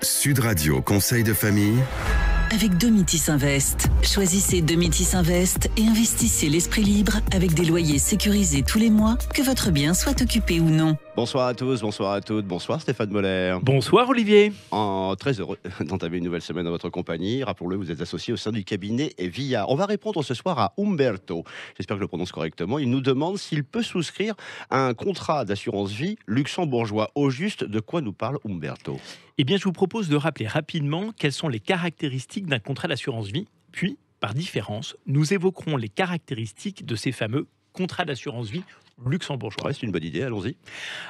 Sud Radio Conseil de famille. Avec Domitis Invest. Choisissez Domitis Invest et investissez l'esprit libre avec des loyers sécurisés tous les mois, que votre bien soit occupé ou non. Bonsoir à tous, bonsoir à toutes, bonsoir Stéphane Moller. Bonsoir Olivier. Très heureux d'entamer une nouvelle semaine dans votre compagnie. Rappelons-le, vous êtes associé au sein du cabinet Villard. On va répondre ce soir à Umberto. J'espère que je le prononce correctement. Il nous demande s'il peut souscrire à un contrat d'assurance vie luxembourgeois. Au juste, de quoi nous parle Umberto ? Eh bien, je vous propose de rappeler rapidement quelles sont les caractéristiques d'un contrat d'assurance vie. Puis, par différence, nous évoquerons les caractéristiques de ces fameux contrats d'assurance vie luxembourgeois. Ouais, c'est une bonne idée, allons-y.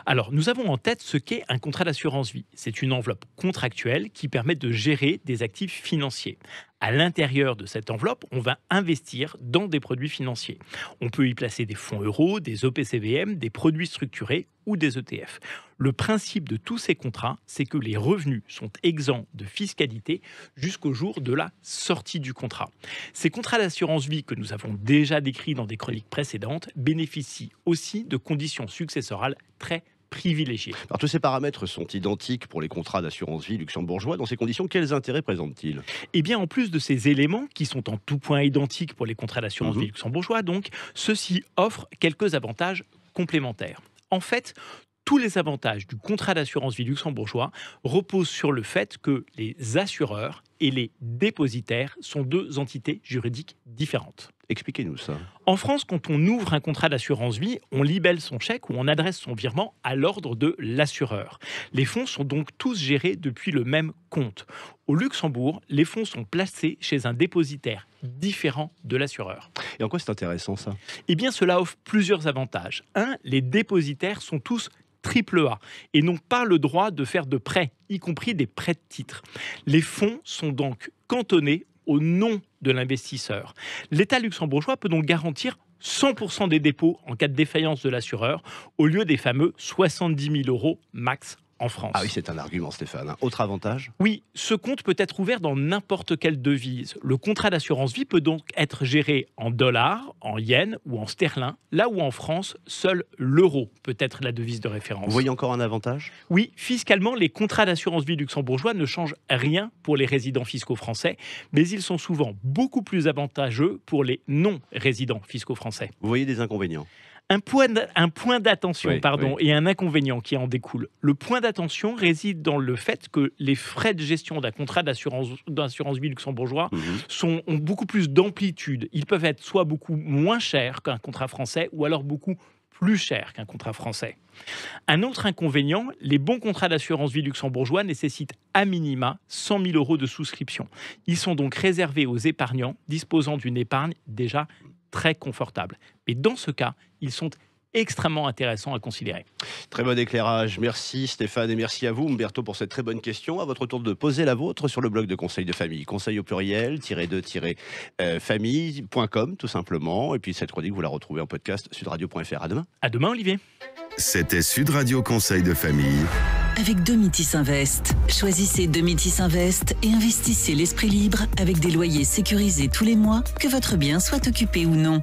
Alors, nous avons en tête ce qu'est un contrat d'assurance vie. C'est une enveloppe contractuelle qui permet de gérer des actifs financiers. À l'intérieur de cette enveloppe, on va investir dans des produits financiers. On peut y placer des fonds euros, des OPCVM, des produits structurés ou des ETF. Le principe de tous ces contrats, c'est que les revenus sont exempts de fiscalité jusqu'au jour de la sortie du contrat. Ces contrats d'assurance vie que nous avons déjà décrits dans des chroniques précédentes bénéficient aussi de conditions successorales très privilégiées. Alors, tous ces paramètres sont identiques pour les contrats d'assurance vie luxembourgeois. Dans ces conditions, quels intérêts présentent-ils ? Eh bien, en plus de ces éléments qui sont en tout point identiques pour les contrats d'assurance vie luxembourgeois, donc, ceux-ci offrent quelques avantages complémentaires. En fait, tous les avantages du contrat d'assurance vie luxembourgeois reposent sur le fait que les assureurs et les dépositaires sont deux entités juridiques différentes. Expliquez-nous ça. En France, quand on ouvre un contrat d'assurance vie, on libelle son chèque ou on adresse son virement à l'ordre de l'assureur. Les fonds sont donc tous gérés depuis le même compte. Au Luxembourg, les fonds sont placés chez un dépositaire différent de l'assureur. Et en quoi c'est intéressant ça ? Eh bien, cela offre plusieurs avantages. Un, les dépositaires sont tous AAA et n'ont pas le droit de faire de prêts, y compris des prêts de titres. Les fonds sont donc cantonnés au nom de l'investisseur. L'État luxembourgeois peut donc garantir 100% des dépôts en cas de défaillance de l'assureur, au lieu des fameux 70 000 € max en France. Ah oui, c'est un argument Stéphane. Autre avantage ? Oui, ce compte peut être ouvert dans n'importe quelle devise. Le contrat d'assurance vie peut donc être géré en dollars, en yens ou en sterling, là où en France, seul l'euro peut être la devise de référence. Vous voyez encore un avantage ? Oui, fiscalement, les contrats d'assurance vie luxembourgeois ne changent rien pour les résidents fiscaux français, mais ils sont souvent beaucoup plus avantageux pour les non-résidents fiscaux français. Vous voyez des inconvénients ? Un point d'attention Oui. et un inconvénient qui en découle. Le point d'attention réside dans le fait que les frais de gestion d'un contrat d'assurance vie luxembourgeois ont beaucoup plus d'amplitude. Ils peuvent être soit beaucoup moins chers qu'un contrat français ou alors beaucoup plus chers qu'un contrat français. Un autre inconvénient, les bons contrats d'assurance vie luxembourgeois nécessitent à minima 100 000 € de souscription. Ils sont donc réservés aux épargnants disposant d'une épargne déjà très confortable. Mais dans ce cas, ils sont extrêmement intéressants à considérer. Très bon éclairage. Merci Stéphane et merci à vous Umberto pour cette très bonne question. À votre tour de poser la vôtre sur le blog de Conseil de famille. Conseil au pluriel, -de-famille.com tout simplement. Et puis cette chronique, vous la retrouvez en podcast sudradio.fr. À demain. À demain Olivier. C'était Sud Radio Conseil de famille. Avec Domitis Invest. Choisissez Domitis Invest et investissez l'esprit libre avec des loyers sécurisés tous les mois, que votre bien soit occupé ou non.